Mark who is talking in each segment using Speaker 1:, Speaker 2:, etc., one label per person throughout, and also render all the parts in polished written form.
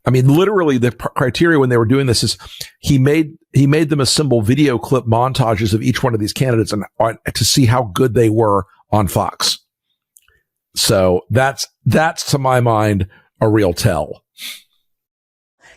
Speaker 1: I mean, literally the criteria when they were doing this is he made them assemble video clip montages of each one of these candidates and to see how good they were on Fox. So that's to my mind a real tell.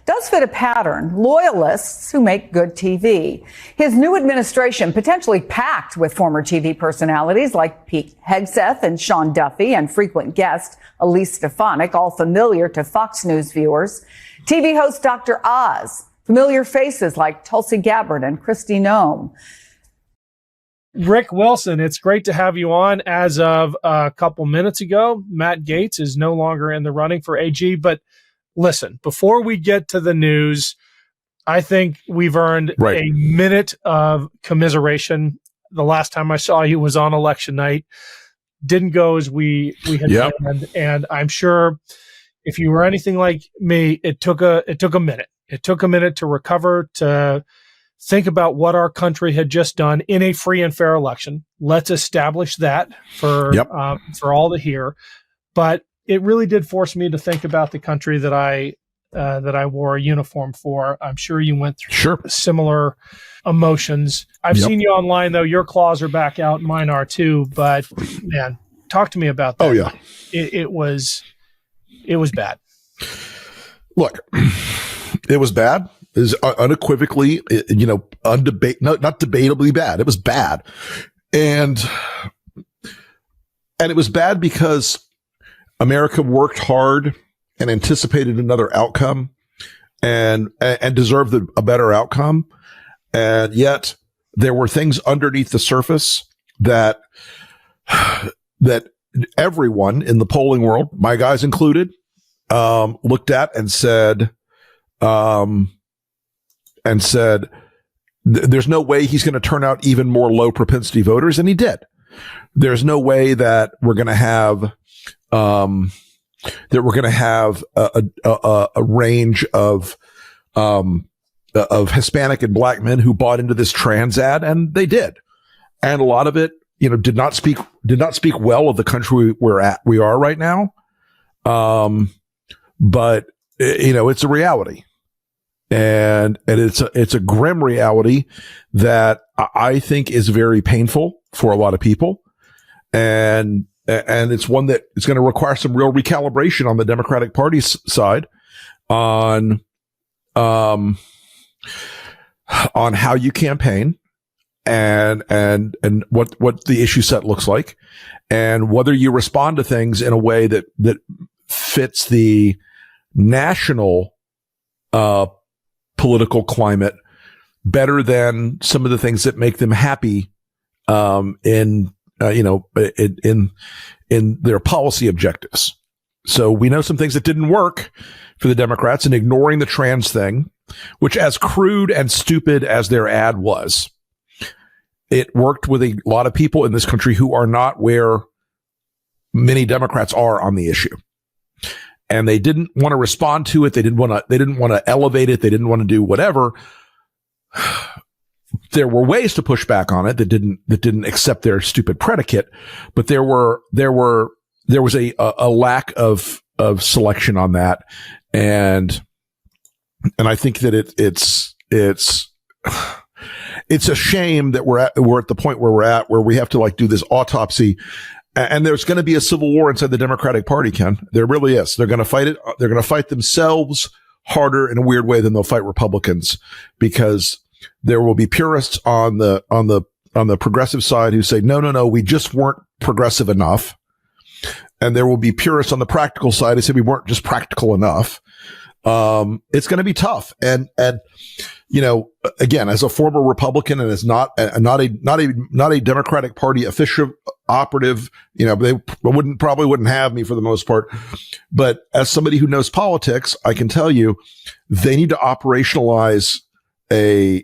Speaker 2: Does fit a pattern, loyalists who make good TV. His new administration potentially packed with former TV personalities like Pete Hegseth and Sean Duffy and frequent guest Elise Stefanik, all familiar to Fox News viewers. TV host Dr. Oz, familiar faces like Tulsi Gabbard and Kristi Noem.
Speaker 3: Rick Wilson, it's great to have you on. As of a couple minutes ago, Matt Gaetz is no longer in the running for AG, but listen, before we get to the news, I think we've earned a minute of commiseration. The last time I saw you was on election night. Didn't go as we had planned, and I'm sure if you were anything like me, it took a minute. It took a minute to recover, to think about what our country had just done in a free and fair election. Let's establish that for all to hear. But it really did force me to think about the country that I wore a uniform for. I'm sure you went through similar emotions. I've seen you online, though. Your claws are back out. Mine are too. But man, talk to me about that.
Speaker 1: Oh yeah,
Speaker 3: it was bad.
Speaker 1: Look, it was bad. It was unequivocally, not debatably bad. It was bad, and it was bad because America worked hard and anticipated another outcome and deserved a better outcome. And yet there were things underneath the surface that everyone in the polling world, my guys included, looked at and said, there's no way he's going to turn out even more low propensity voters. And he did. There's no way that we're going to have a range of Hispanic and black men who bought into this trans ad, and they did. And a lot of it, did not speak well of the country we are right now. But it's a reality. And it's a grim reality that I think is very painful for a lot of people. And it's one that is going to require some real recalibration on the Democratic Party's side on how you campaign and what the issue set looks like, and whether you respond to things in a way that fits the national political climate better than some of the things that make them happy in their policy objectives. So we know some things that didn't work for the Democrats in ignoring the trans thing, which, as crude and stupid as their ad was, it worked with a lot of people in this country who are not where many Democrats are on the issue. And they didn't want to respond to it. They didn't want to elevate it. They didn't want to do whatever. There were ways to push back on it that didn't accept their stupid predicate, but there was a lack of selection on that, and I think that it's a shame that we're at the point where we're at, where we have to do this autopsy. And there's going to be a civil war inside the Democratic Party, Ken. There really is. They're going to fight it. They're going to fight themselves harder in a weird way than they'll fight Republicans, because there will be purists on the progressive side who say, no, we just weren't progressive enough. And there will be purists on the practical side who say we weren't just practical enough. It's going to be tough. And again, as a former Republican and as not a Democratic Party official operative, they probably wouldn't have me for the most part. But as somebody who knows politics, I can tell you they need to operationalize a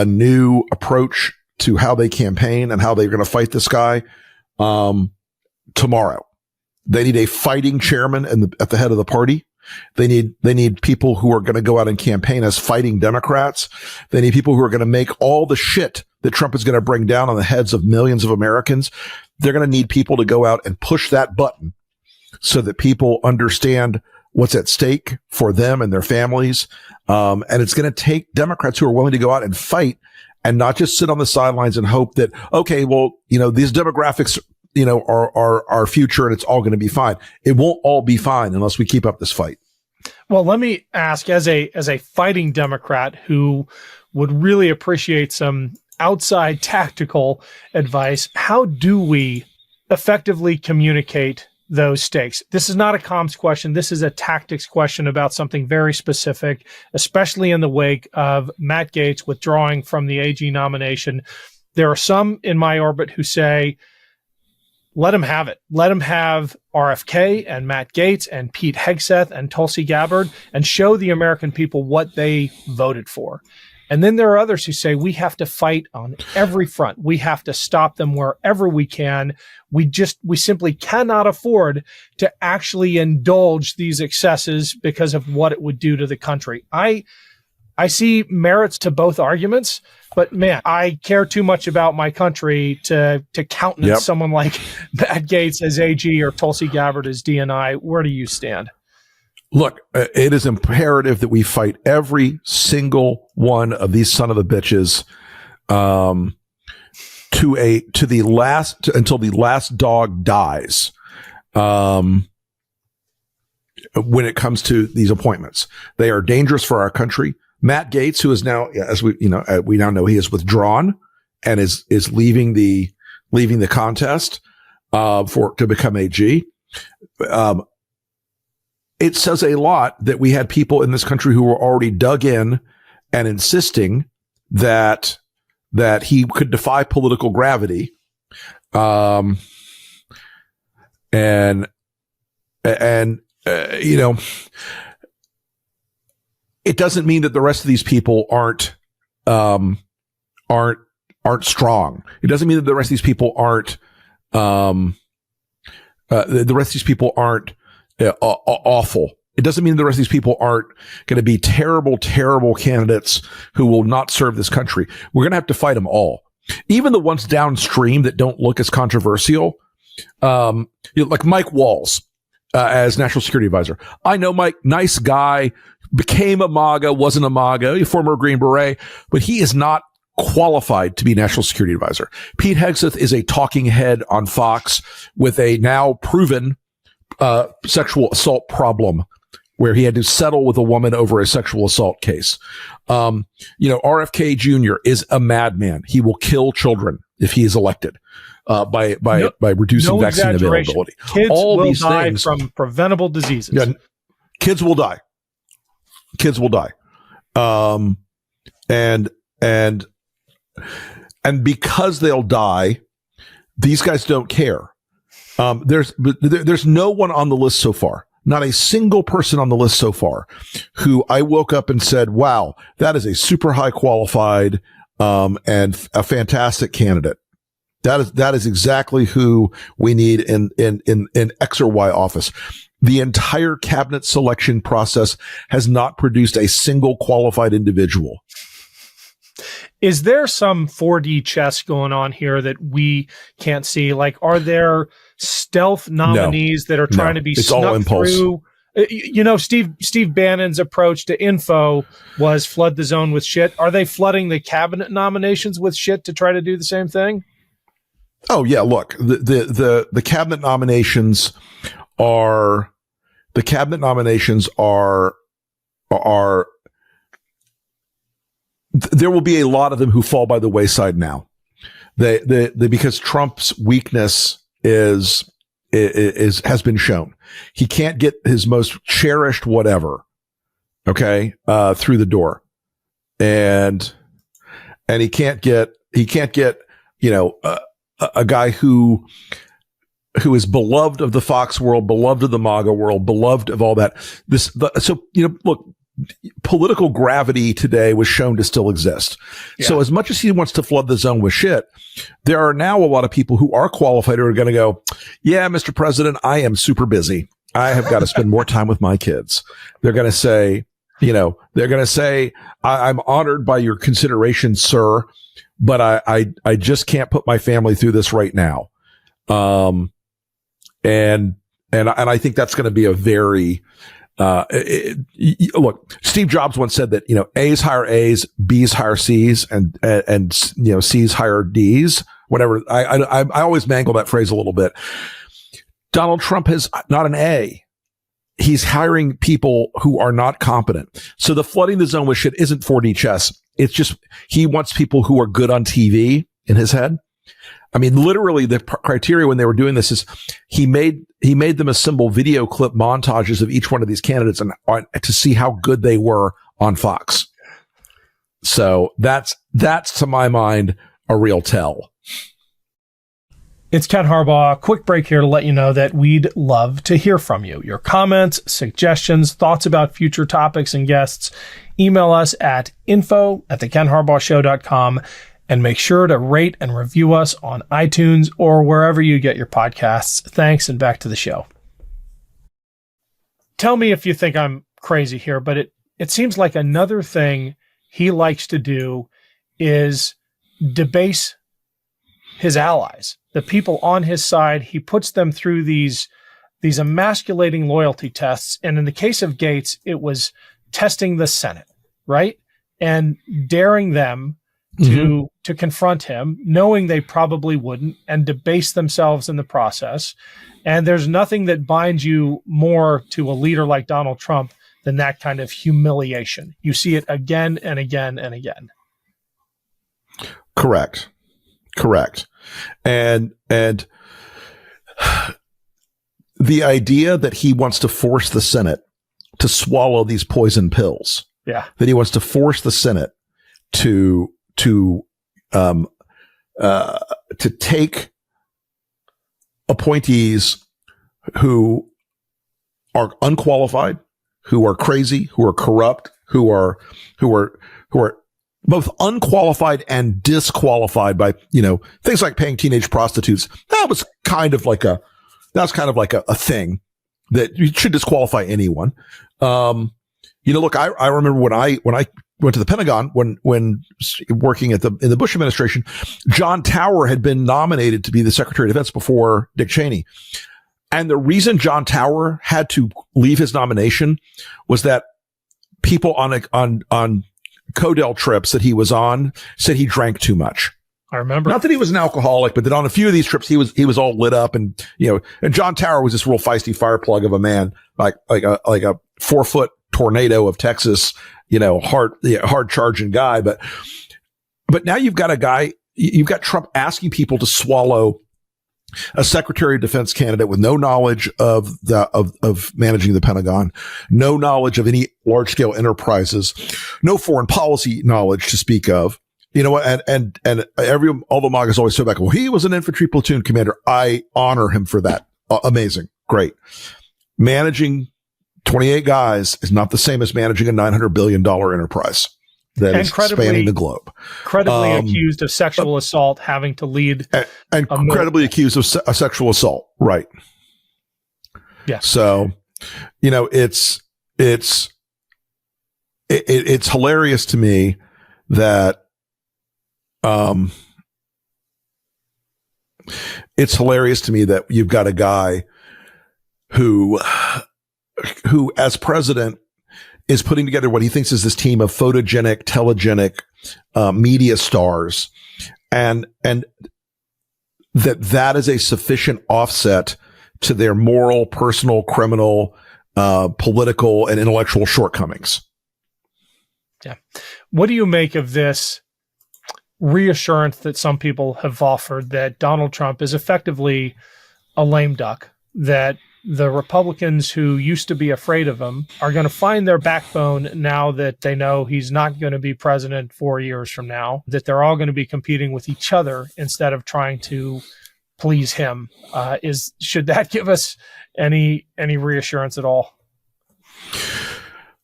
Speaker 1: new approach to how they campaign and how they're going to fight this guy tomorrow. They need a fighting chairman at the head of the party. They need people who are going to go out and campaign as fighting Democrats. They need people who are going to make all the shit that Trump is going to bring down on the heads of millions of Americans. They're going to need people to go out and push that button so that people understand what's at stake for them and their families. And it's going to take Democrats who are willing to go out and fight and not just sit on the sidelines and hope that, okay, well, these demographics, are our future and it's all going to be fine. It won't all be fine unless we keep up this fight.
Speaker 3: Well, let me ask, as a fighting Democrat who would really appreciate some outside tactical advice, how do we effectively communicate those stakes? This is not a comms question. This is a tactics question about something very specific, especially in the wake of Matt Gaetz withdrawing from the AG nomination. There are some in my orbit who say, let him have it. Let him have RFK and Matt Gaetz and Pete Hegseth and Tulsi Gabbard and show the American people what they voted for. And then there are others who say we have to fight on every front. We have to stop them wherever we can. We simply cannot afford to actually indulge these excesses because of what it would do to the country. I see merits to both arguments, but man, I care too much about my country to countenance someone like Matt Gaetz as AG or Tulsi Gabbard as DNI. Where do you stand?
Speaker 1: Look, it is imperative that we fight every single one of these son of the bitches until the last dog dies. When it comes to these appointments, they are dangerous for our country. Matt Gaetz, who is now, as we now know, he is withdrawn and is leaving the contest to become AG. It says a lot that we had people in this country who were already dug in and insisting that he could defy political gravity, it doesn't mean that the rest of these people aren't strong. It doesn't mean that the rest of these people aren't awful. It doesn't mean the rest of these people aren't going to be terrible, terrible candidates who will not serve this country. We're going to have to fight them all. Even the ones downstream that don't look as controversial, like Mike Walls as National Security Advisor. I know Mike, nice guy, became a MAGA, wasn't a MAGA, a former Green Beret, but he is not qualified to be National Security Advisor. Pete Hegseth is a talking head on Fox with a now proven sexual assault problem where he had to settle with a woman over a sexual assault case. RFK Jr. is a madman. He will kill children if he is elected by reducing vaccine availability.
Speaker 3: Kids will die from preventable diseases.
Speaker 1: Yeah, kids will die. Kids will die. And because they'll die, these guys don't care. There's no one on the list so far, not a single person on the list so far who I woke up and said, wow, that is a super high qualified, and a fantastic candidate. That is exactly who we need in X or Y office. The entire cabinet selection process has not produced a single qualified individual.
Speaker 3: Is there some 4D chess going on here that we can't see? Like, are there stealth nominees that are trying to be snuck through? Steve Bannon's approach to info was flood the zone with shit. Are they flooding the cabinet nominations with shit to try to do the same thing?
Speaker 1: Oh yeah, look, the cabinet nominations are there will be a lot of them who fall by the wayside now. Because Trump's weakness has been shown. He can't get his most cherished whatever, through the door, and he can't get a guy who is beloved of the Fox world, beloved of the MAGA world, beloved of all that. Look, political gravity today was shown to still exist. Yeah. So as much as he wants to flood the zone with shit, there are now a lot of people who are qualified who are going to go, yeah, Mr. President, I am super busy. I have got to spend more time with my kids. They're going to say, I'm honored by your consideration, sir, but I just can't put my family through this right now. And I think that's going to be a very Look, Steve Jobs once said that, A's hire A's, B's hire C's, and C's hire D's, whatever. I always mangle that phrase a little bit. Donald Trump is not an A. He's hiring people who are not competent. So the flooding the zone with shit isn't 4D chess. It's just, he wants people who are good on TV in his head. I mean, literally the criteria when they were doing this is he made them assemble video clip montages of each one of these candidates and to see how good they were on Fox. So that's to my mind a real tell.
Speaker 3: It's Ken Harbaugh. Quick break here to let you know that we'd love to hear from you. Your comments, suggestions, thoughts about future topics and guests. Email us at info@thekenharbaughshow.com. And make sure to rate and review us on iTunes or wherever you get your podcasts. Thanks, and back to the show. Tell me if you think I'm crazy here, but it seems like another thing he likes to do is debase his allies, the people on his side. He puts them through these emasculating loyalty tests. And in the case of Gates, it was testing the Senate, right? And daring them to confront him, knowing they probably wouldn't, and debase themselves in the process. And there's nothing that binds you more to a leader like Donald Trump than that kind of humiliation. You see it again and again and again.
Speaker 1: Correct. And the idea that he wants to force the Senate to swallow these poison pills.
Speaker 3: Yeah.
Speaker 1: That he wants to force the Senate to take appointees who are unqualified, who are crazy, who are corrupt, who are both unqualified and disqualified by, things like paying teenage prostitutes. That's kind of like a thing that you should disqualify anyone. Look, I remember when I went to the Pentagon when working in the Bush administration, John Tower had been nominated to be the Secretary of Defense before Dick Cheney. And the reason John Tower had to leave his nomination was that people on Codell trips that he was on said he drank too much.
Speaker 3: I remember.
Speaker 1: Not that he was an alcoholic, but that on a few of these trips he was all lit up, and and John Tower was this real feisty fireplug of a man, like a 4-foot tornado of Texas, hard charging guy. But now you've got Trump asking people to swallow a Secretary of Defense candidate with no knowledge of managing the Pentagon, no knowledge of any large scale enterprises, no foreign policy knowledge to speak of. And all the MAGAs always say back, well, he was an infantry platoon commander. I honor him for that. Amazing. Great. Managing 28 guys is not the same as managing a $900 billion enterprise that is spanning the globe.
Speaker 3: Credibly accused of sexual assault, having to lead.
Speaker 1: And credibly accused of sexual assault. Right.
Speaker 3: Yeah.
Speaker 1: So, it's hilarious to me that, you've got a guy who as president is putting together what he thinks is this team of photogenic, telegenic, media stars, and that is a sufficient offset to their moral, personal, criminal, political, and intellectual shortcomings.
Speaker 3: Yeah. What do you make of this reassurance that some people have offered that Donald Trump is effectively a lame duck, that the Republicans who used to be afraid of him are going to find their backbone now that they know he's not going to be president 4 years from now, that they're all going to be competing with each other instead of trying to please him? Should that give us any reassurance at all?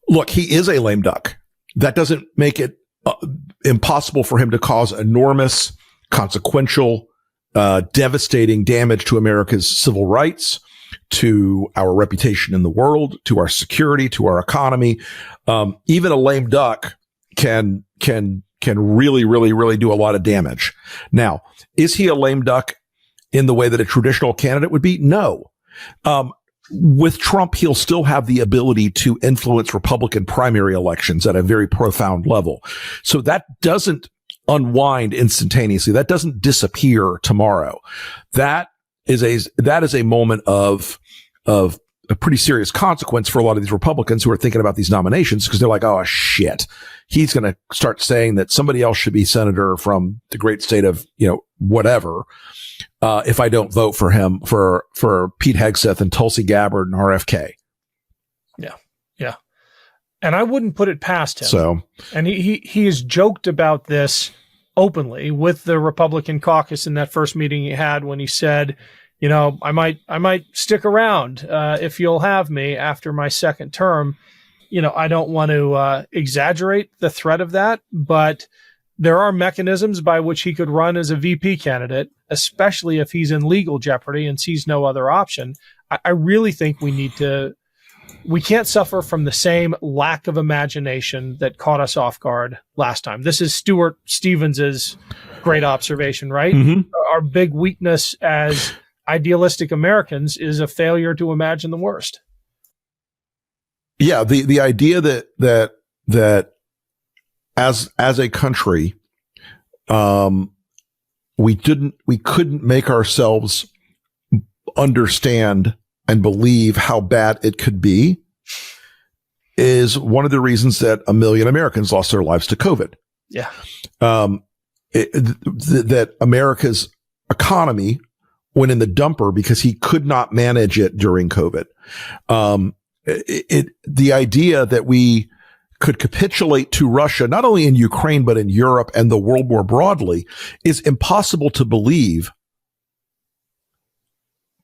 Speaker 1: Look, he is a lame duck. That doesn't make it impossible for him to cause enormous, consequential, devastating damage to America's civil rights, to our reputation in the world, to our security, to our economy. Even a lame duck can really, really, really do a lot of damage. Now, is he a lame duck in the way that a traditional candidate would be? No. with Trump, he'll still have the ability to influence Republican primary elections at a very profound level. So that doesn't unwind instantaneously. That doesn't disappear tomorrow. That is a moment of a pretty serious consequence for a lot of these Republicans who are thinking about these nominations, because they're like, oh shit, he's going to start saying that somebody else should be senator from the great state of, whatever. If I don't vote for him, for Pete Hegseth and Tulsi Gabbard and RFK.
Speaker 3: Yeah. And I wouldn't put it past him.
Speaker 1: So,
Speaker 3: and he has joked about this openly with the Republican caucus in that first meeting he had, when he said, I might stick around if you'll have me after my second term. I don't want to exaggerate the threat of that, but there are mechanisms by which he could run as a VP candidate, especially if he's in legal jeopardy and sees no other option. I really think we can't suffer from the same lack of imagination that caught us off guard last time. This is Stuart Stevens's great observation, right? Mm-hmm. Our big weakness as idealistic Americans is a failure to imagine the worst.
Speaker 1: Yeah, the idea that as a country, we couldn't make ourselves understand and believe how bad it could be is one of the reasons that 1 million Americans lost their lives to COVID.
Speaker 3: Yeah.
Speaker 1: That America's economy went in the dumper because he could not manage it during COVID. The idea that we could capitulate to Russia, not only in Ukraine, but in Europe and the world more broadly, is impossible to believe,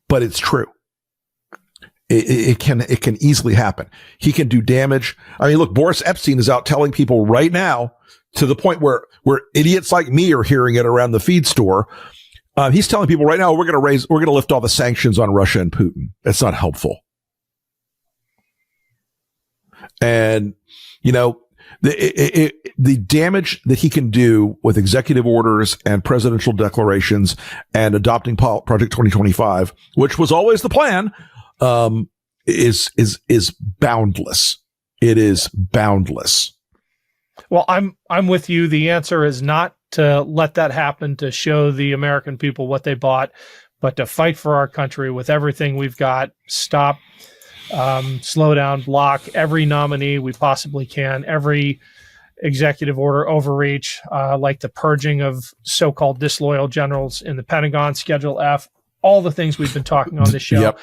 Speaker 1: but it's true. It can easily happen. He can do damage. I mean, look, Boris Epstein is out telling people right now, to the point where idiots like me are hearing it around the feed store. He's telling people right now, we're going to lift all the sanctions on Russia and Putin. That's not helpful. And, the damage that he can do with executive orders and presidential declarations and adopting Project 2025, which was always the plan, is boundless. It is boundless.
Speaker 3: Well, I'm with you. The answer is not to let that happen, to show the American people what they bought, but to fight for our country with everything we've got. Stop, slow down, block every nominee we possibly can, every executive order overreach, like the purging of so-called disloyal generals in the Pentagon, Schedule F, all the things we've been talking on this show.
Speaker 1: Yep.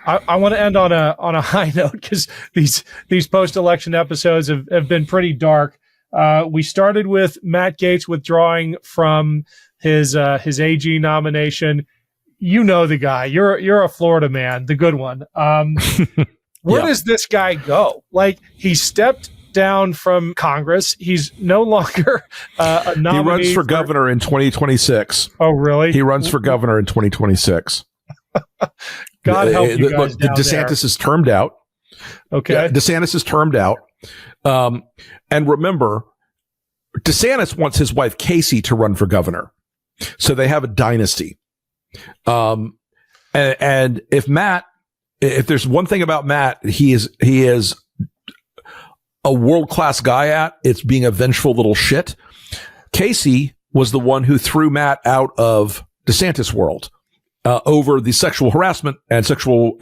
Speaker 3: I want to end on a high note, because these post-election episodes have been pretty dark. We started with Matt Gaetz withdrawing from his AG nomination. You know the guy. You're a Florida man, the good one. Where does this guy go? Like, he stepped down from Congress. He's no longer a nominee.
Speaker 1: He runs for governor in 2026.
Speaker 3: Oh, really?
Speaker 1: He runs for governor in 2026.
Speaker 3: God help you guys
Speaker 1: look, DeSantis is termed out.
Speaker 3: Okay.
Speaker 1: Yeah, DeSantis is termed out. And remember, DeSantis wants his wife Casey to run for governor, so they have a dynasty. And if there's one thing about Matt, he is a world-class guy at, it's being a vengeful little shit. Casey was the one who threw Matt out of DeSantis world over the sexual harassment and sexual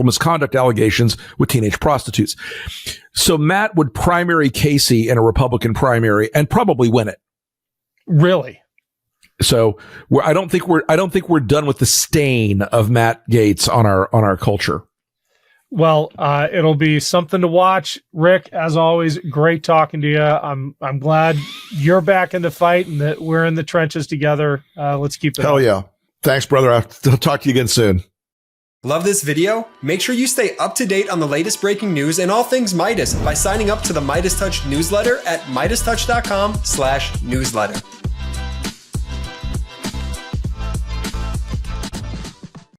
Speaker 1: misconduct allegations with teenage prostitutes. So Matt would primary Casey in a Republican primary and probably win it.
Speaker 3: Really?
Speaker 1: So I don't think we're done with the stain of Matt Gaetz on our culture.
Speaker 3: Well, it'll be something to watch. Rick, as always, great talking to you. I'm glad you're back in the fight and that we're in the trenches together. Let's keep it.
Speaker 1: Hell yeah. Thanks, brother. I'll talk to you again soon.
Speaker 4: Love this video? Make sure you stay up to date on the latest breaking news and all things Midas by signing up to the MeidasTouch newsletter at MeidasTouch.com/newsletter.